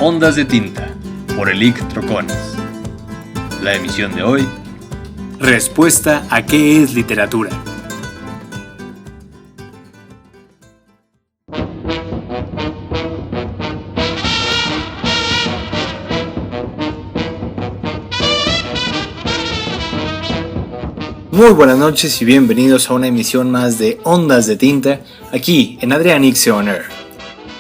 Ondas de Tinta, por Elic Troconis. La emisión de hoy: Respuesta a ¿qué es literatura? Muy buenas noches y bienvenidos a una emisión más de Ondas de Tinta, aquí en Adrián Ixe On Air.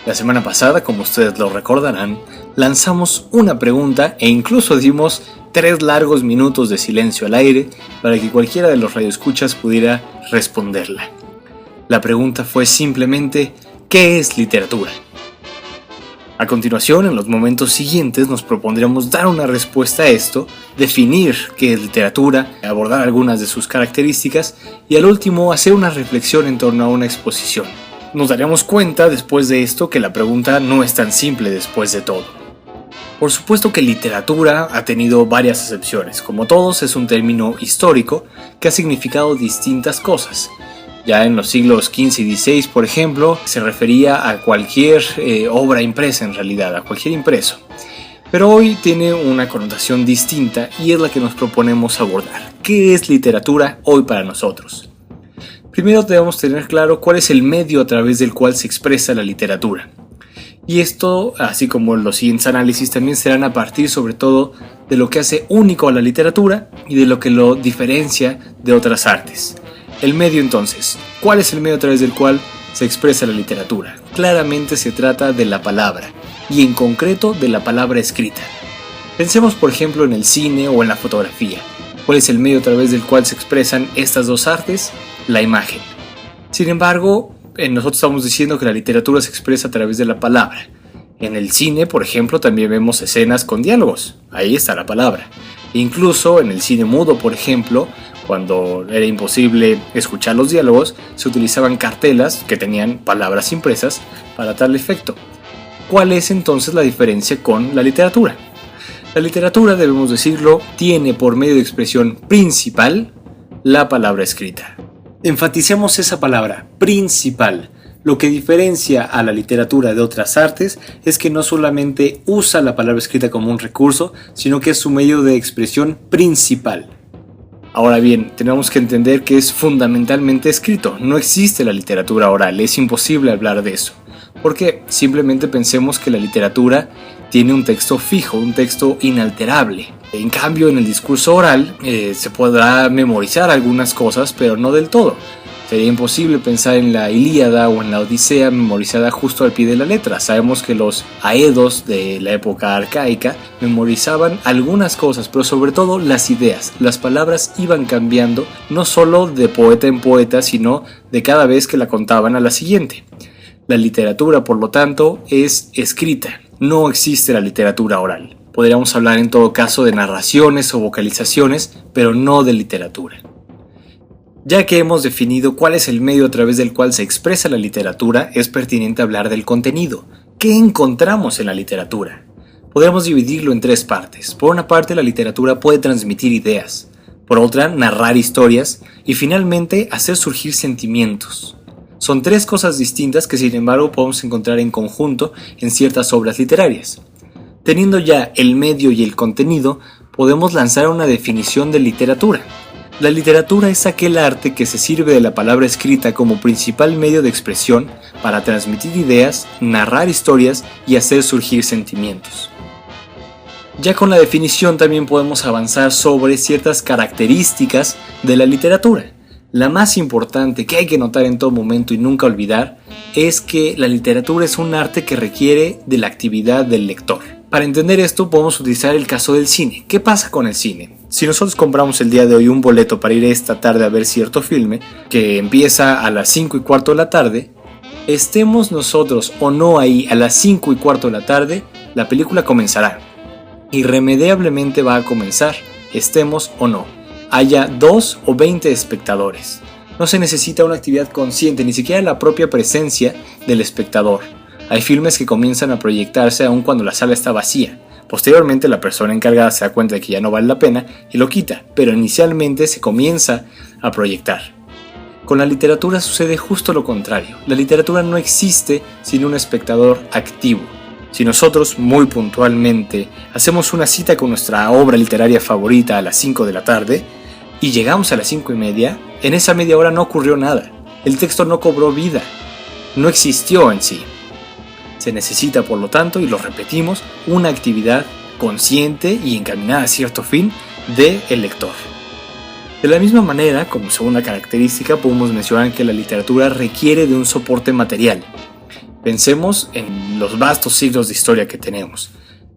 La semana pasada, como ustedes lo recordarán, lanzamos una pregunta e incluso dimos 3 largos minutos de silencio al aire para que cualquiera de los radioescuchas pudiera responderla. La pregunta fue simplemente: ¿qué es literatura? A continuación, en los momentos siguientes, nos propondremos dar una respuesta a esto, definir qué es literatura, abordar algunas de sus características y al último hacer una reflexión en torno a una exposición. Nos daremos cuenta después de esto que la pregunta no es tan simple después de todo. Por supuesto que literatura ha tenido varias acepciones. Como todos, es un término histórico que ha significado distintas cosas. Ya en los siglos XV y XVI, por ejemplo, se refería a cualquier obra impresa en realidad, a cualquier impreso. Pero hoy tiene una connotación distinta y es la que nos proponemos abordar. ¿Qué es literatura hoy para nosotros? Primero debemos tener claro cuál es el medio a través del cual se expresa la literatura. Y esto, así como los siguientes análisis, también serán a partir sobre todo de lo que hace único a la literatura y de lo que lo diferencia de otras artes. El medio entonces, ¿cuál es el medio a través del cual se expresa la literatura? Claramente se trata de la palabra, y en concreto de la palabra escrita. Pensemos por ejemplo en el cine o en la fotografía. ¿Cuál es el medio a través del cual se expresan estas dos artes? La imagen. Sin embargo, nosotros estamos diciendo que la literatura se expresa a través de la palabra. En el cine, por ejemplo, también vemos escenas con diálogos. Ahí está la palabra. Incluso en el cine mudo, por ejemplo, cuando era imposible escuchar los diálogos, se utilizaban cartelas que tenían palabras impresas para tal efecto. ¿Cuál es entonces la diferencia con la literatura? La literatura, debemos decirlo, tiene por medio de expresión principal la palabra escrita. Enfaticemos esa palabra, principal. Lo que diferencia a la literatura de otras artes es que no solamente usa la palabra escrita como un recurso, sino que es su medio de expresión principal. Ahora bien, tenemos que entender que es fundamentalmente escrito. No existe la literatura oral, es imposible hablar de eso. ¿Por qué? Simplemente pensemos que la literatura tiene un texto fijo, un texto inalterable. En cambio, en el discurso oral se podrá memorizar algunas cosas, pero no del todo. Sería imposible pensar en la Ilíada o en la Odisea memorizada justo al pie de la letra. Sabemos que los aedos de la época arcaica memorizaban algunas cosas, pero sobre todo las ideas. Las palabras iban cambiando, no solo de poeta en poeta, sino de cada vez que la contaban a la siguiente. La literatura, por lo tanto, es escrita. No existe la literatura oral. Podríamos hablar en todo caso de narraciones o vocalizaciones, pero no de literatura. Ya que hemos definido cuál es el medio a través del cual se expresa la literatura, es pertinente hablar del contenido. ¿Qué encontramos en la literatura? Podríamos dividirlo en 3 partes. Por una parte, la literatura puede transmitir ideas. Por otra, narrar historias. Y finalmente, hacer surgir sentimientos. Son 3 cosas distintas que sin embargo podemos encontrar en conjunto en ciertas obras literarias. Teniendo ya el medio y el contenido, podemos lanzar una definición de literatura. La literatura es aquel arte que se sirve de la palabra escrita como principal medio de expresión para transmitir ideas, narrar historias y hacer surgir sentimientos. Ya con la definición también podemos avanzar sobre ciertas características de la literatura. La más importante que hay que notar en todo momento y nunca olvidar es que la literatura es un arte que requiere de la actividad del lector. Para entender esto podemos utilizar el caso del cine. ¿Qué pasa con el cine? Si nosotros compramos el día de hoy un boleto para ir esta tarde a ver cierto filme que empieza a las 5:15 de la tarde, estemos nosotros o no ahí a las 5:15 de la tarde, la película comenzará. Irremediablemente va a comenzar, estemos o no. Haya 2 o 20 espectadores. No se necesita una actividad consciente, ni siquiera la propia presencia del espectador. Hay filmes que comienzan a proyectarse aun cuando la sala está vacía. Posteriormente la persona encargada se da cuenta de que ya no vale la pena y lo quita, pero inicialmente se comienza a proyectar. Con la literatura sucede justo lo contrario. La literatura no existe sin un espectador activo. Si nosotros, muy puntualmente, hacemos una cita con nuestra obra literaria favorita a las 5 de la tarde y llegamos a las 5:30, en esa media hora no ocurrió nada. El texto no cobró vida, no existió en sí. Se necesita, por lo tanto, y lo repetimos, una actividad consciente y encaminada a cierto fin del lector. De la misma manera, como segunda característica, podemos mencionar que la literatura requiere de un soporte material. Pensemos en los vastos siglos de historia que tenemos.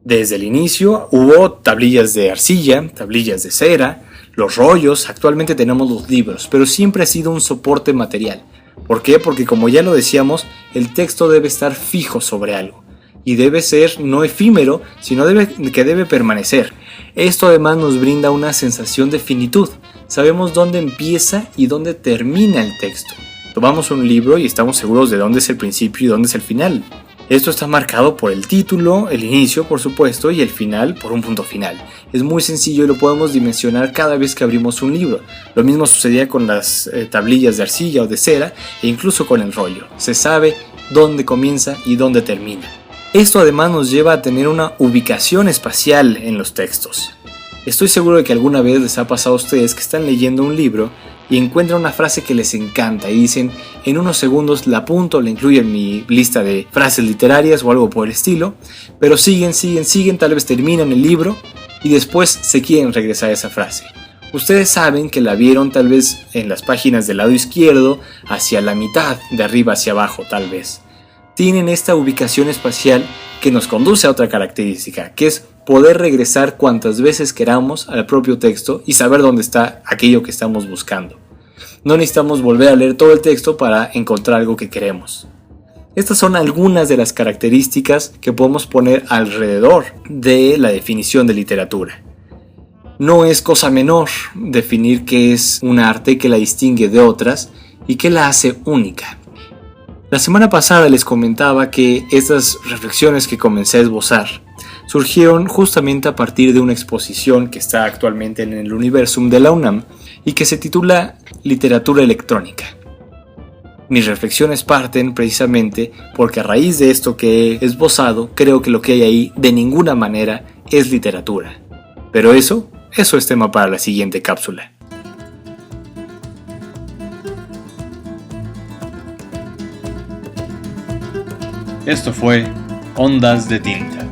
Desde el inicio hubo tablillas de arcilla, tablillas de cera, los rollos, actualmente tenemos los libros, pero siempre ha sido un soporte material. ¿Por qué? Porque como ya lo decíamos, el texto debe estar fijo sobre algo y debe ser no efímero, sino que debe permanecer. Esto además nos brinda una sensación de finitud. Sabemos dónde empieza y dónde termina el texto. Tomamos un libro y estamos seguros de dónde es el principio y dónde es el final. Esto está marcado por el título, el inicio por supuesto y el final por un punto final. Es muy sencillo y lo podemos dimensionar cada vez que abrimos un libro. Lo mismo sucedía con las tablillas de arcilla o de cera e incluso con el rollo. Se sabe dónde comienza y dónde termina. Esto además nos lleva a tener una ubicación espacial en los textos. Estoy seguro de que alguna vez les ha pasado a ustedes que están leyendo un libro y encuentran una frase que les encanta y dicen, en unos segundos la apunto, la incluyo en mi lista de frases literarias o algo por el estilo, pero siguen, tal vez terminan el libro y después se quieren regresar a esa frase. Ustedes saben que la vieron tal vez en las páginas del lado izquierdo, hacia la mitad, de arriba hacia abajo tal vez. Tienen esta ubicación espacial que nos conduce a otra característica, que es poder regresar cuantas veces queramos al propio texto y saber dónde está aquello que estamos buscando. No necesitamos volver a leer todo el texto para encontrar algo que queremos. Estas son algunas de las características que podemos poner alrededor de la definición de literatura. No es cosa menor definir qué es un arte que la distingue de otras y qué la hace única. La semana pasada les comentaba que estas reflexiones que comencé a esbozar surgieron justamente a partir de una exposición que está actualmente en el Universum de la UNAM y que se titula Literatura Electrónica. Mis reflexiones parten precisamente porque a raíz de esto que he esbozado, creo que lo que hay ahí de ninguna manera es literatura. Pero eso es tema para la siguiente cápsula. Esto fue Ondas de Tinta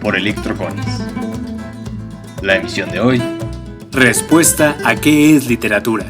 por Electroconis. La emisión de hoy. Respuesta a qué es literatura.